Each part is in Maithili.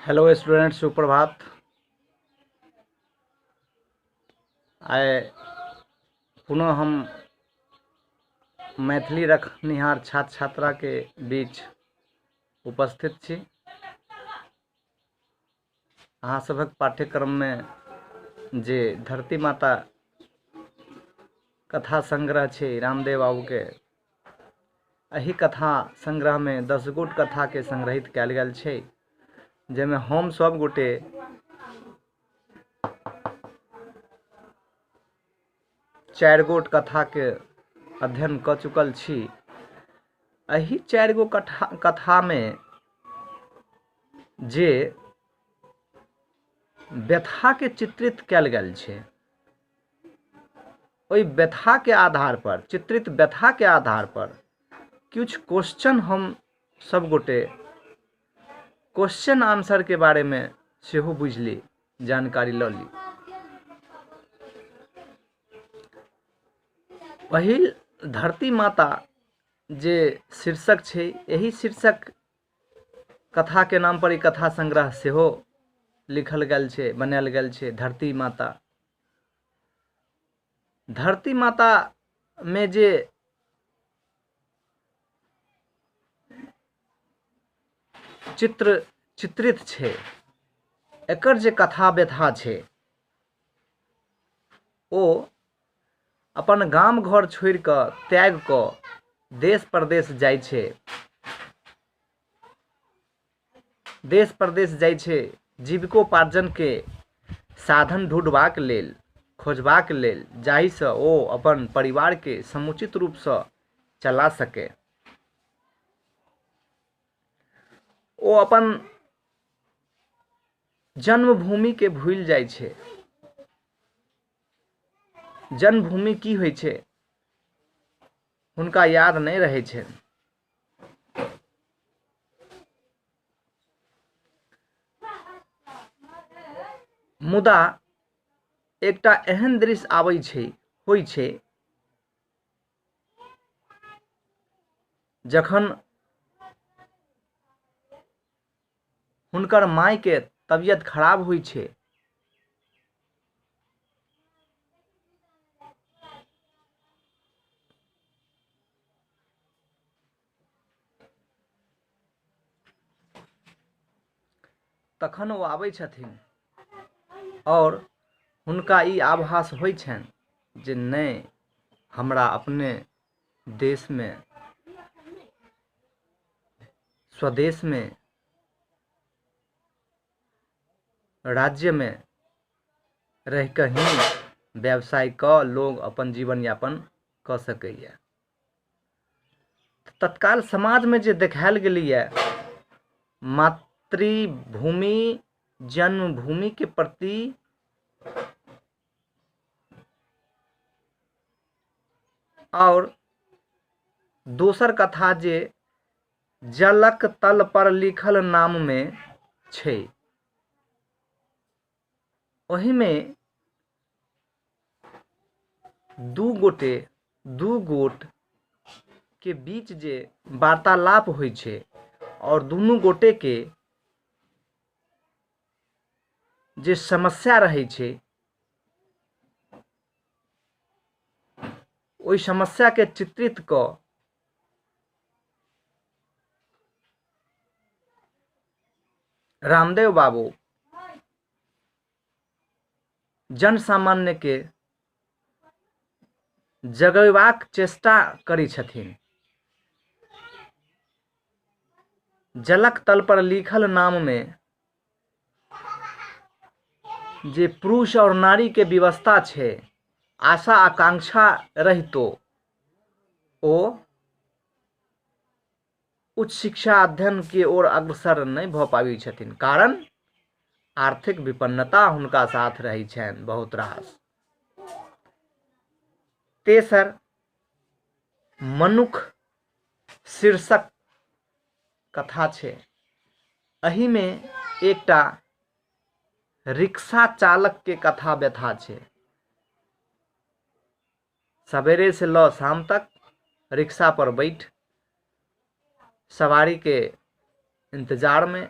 हेलो स्टूडेंट, सुप्रभात। आइ पुनः हम मैथिली रखनिहार छात्र छात्रा के बीच उपस्थित छी। अहाँ सभक पाठ्यक्रम में जे धरती माता कथा संग्रह छै रामदेव बाबू के, एही कथा संग्रह में 10 गोट कथा के संग्रहित कयल गेल छै, जेमे हम सब गोटे 4 गोट कथा के अध्ययन क चुकल छी। एही 4 गो कथा में जे व्यथा के चित्रित कयल गेल छै, ओई व्यथा के आधार पर, चित्रित व्यथा के आधार पर कुछ क्वेश्चन हम सब गोटे क्वेश्चन आंसर के बारे में सेहो बुझली, जानकारी ल ली। पहिल धरती माता जे शीर्षक छै, यही शीर्षक कथा के नाम पर ई कथा संग्रह सेहो लिखल गेल छै, बनायल गेल छै, धरती माता। धरती माता में जे चित्रित छै, एकर जे कथा व्यथा छै, ओ अपन गाम घर छोड़ क त्याग क देश प्रदेश जाइ छै, देश प्रदेश जाइ छै जीविकोपार्जन के साधन ढूंढबाक लेल, खोजबाक लेल, जाहि सँ ओ अपन परिवार के समुचित रूप सँ चला सके। ओ अपन जन्मभूमि के भूल जाइ छै। जन्मभूमि की होइ छै हुनका याद नहीं रहे छै। मुदा एकटा एहन दृश्य आबै छै, होइ छै, जखन हुनकर माय के तबियत खराब होइ छै, तखन ओ आबै छथिन और हुनका ई आभास होइ छनि जे नहीं, हमरा अपने देश में, स्वदेश में, राज्य में रह क ही व्यवसाय क लोग अपन जीवन यापन क सकैया। तत्काल समाज में जे देखायल गेलैया मातृभूमि, जन्मभूमि के प्रति और दोसर कथा जे जलक तल पर लिखल नाम में छै, ओही में दू गोट के बीच जे वार्तालाप होइ छै और दुनू गोटे के जे समस्या रहे छै, ओई समस्या के चित्रित क रामदेव बाबू जन सामान्य के जगेबाक चेष्टा करै छथिन। जलक तल पर लिखल नाम में जे पुरुष और नारी के व्यवस्था छै, आशा आकांक्षा रहितो ओ उच्च शिक्षा अध्ययन के ओर अग्रसर नहीं भ पाबै छथिन, कारण आर्थिक विपन्नता हुनका साथ रही छनि बहुत रास। तेसर मनुख शीर्षक कथा छै, एही में एकटा रिक्शा चालक के कथा व्यथा छै। सवेरे से ल शाम तक रिक्शा पर बैठ सवारी के इंतजार में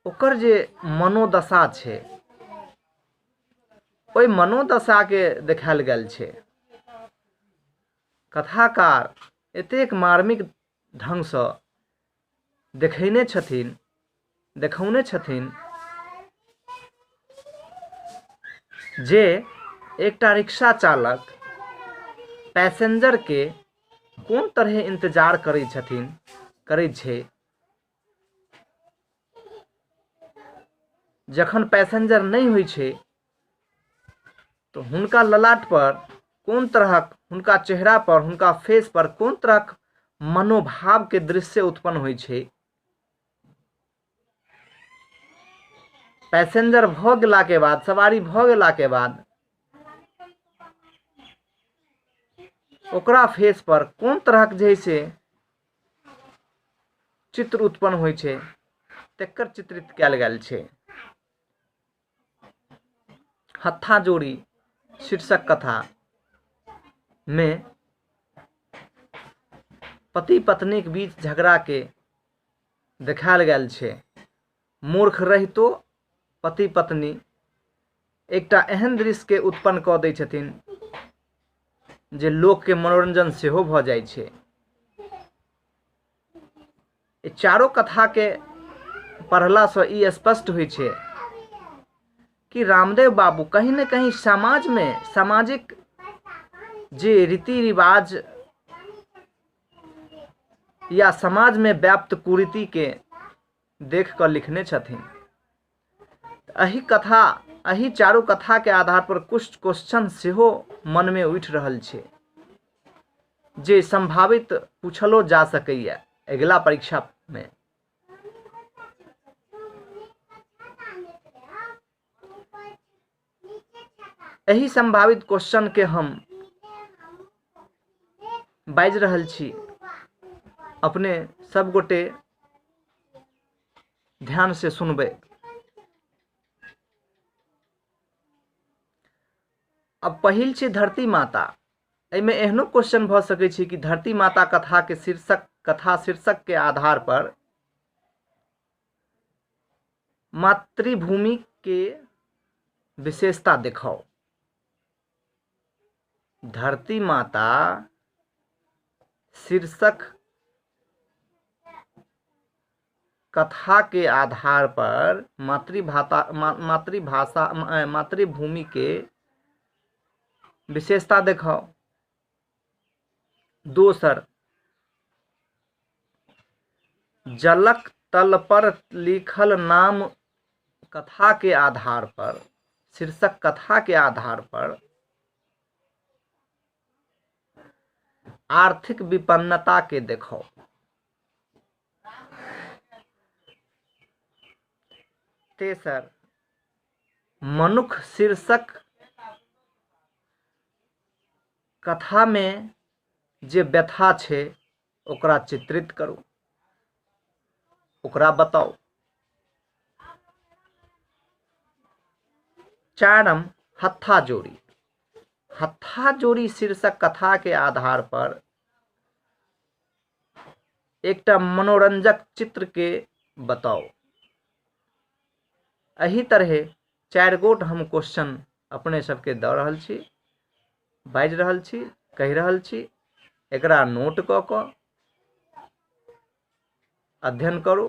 ओकर जे मनोदशा छै ओहि मनोदशा के देखायल गेल छै। कथाकार एतेक मार्मिक ढंग सँ देखौने छथिन जे एकटा रिक्शा चालक पैसेंजर के कोन तरह इंतजार करै छै। जखन पैसेंजर नहीं होइ छै तो हुनका ललाट पर कोन तरहक, हुनका चेहरा पर, हुनका फेस पर कोन तरहक मनोभाव के दृश्य उत्पन्न होइ छै। पैसेंजर भ गेला के बाद, सवारी भ गेला के बाद ओकरा फेस पर कोन तरहक जे से चित्र उत्पन्न होइ छै तेकर चित्रित कयल गेल छै। हत्थाजोड़ी शीर्षक कथा में पति पत्नी के बीच झगड़ा के देखायल गेल छै। मूर्ख रहितो पति पत्नी एकटा एहन दृश्य के उत्पन्न कऽ दै छथिन जे लोक के मनोरंजन सेहो भऽ जाइ छै। चारों कथा के पढ़ला से ई स्पष्ट होइ छै कि रामदेव बाबू कहीं न कहीं समाज में, सामाजिक जे रीति रिवाज या समाज में व्याप्त कुरीति के देख कर लिखने छथिन। एही चारू कथा के आधार पर कुछ क्वेश्चन सेहो मन में उठि रहल छै जे संभावित पूछलो जा सकैया अगला परीक्षा में। एही संभावित क्वेश्चन के हम बाजि रहल छी, अपने सब गोटे ध्यान से सुनबे। अब पहिल छै धरती माता। एहिमे एहनो क्वेश्चन भ सकै छै कि धरती माता कथा शीर्षक के आधार पर मातृभूमि के विशेषता दिखाओ। धरती माता शीर्षक कथा के आधार पर मातृभूमि के विशेषता दिखाओ। दोसर, जलक तल पर लिखल नाम कथा के आधार पर, शीर्षक कथा के आधार पर आर्थिक विपन्नता के देखो। तेसर, मनुख शीर्षक कथा में जे व्यथा छै ओकरा चित्रित करू, ओकरा बताओ। चारम, हत्थाजोड़ी। हत्थाजोड़ी शीर्षक कथा के आधार पर एकटा मनोरंजक चित्र के बताओ। एही तरह 4 गोट हम क्वेश्चन अपने सबके दऽ रहल छी, बाजि रहल छी, कहि रहल छी। एकरा नोट कऽ कऽ अध्ययन करू,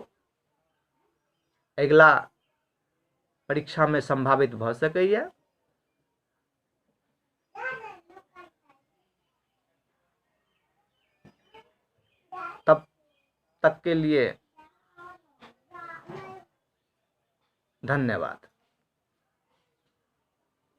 अगला परीक्षा में संभावित भऽ सकैया। तब तक के लिए धन्यवाद।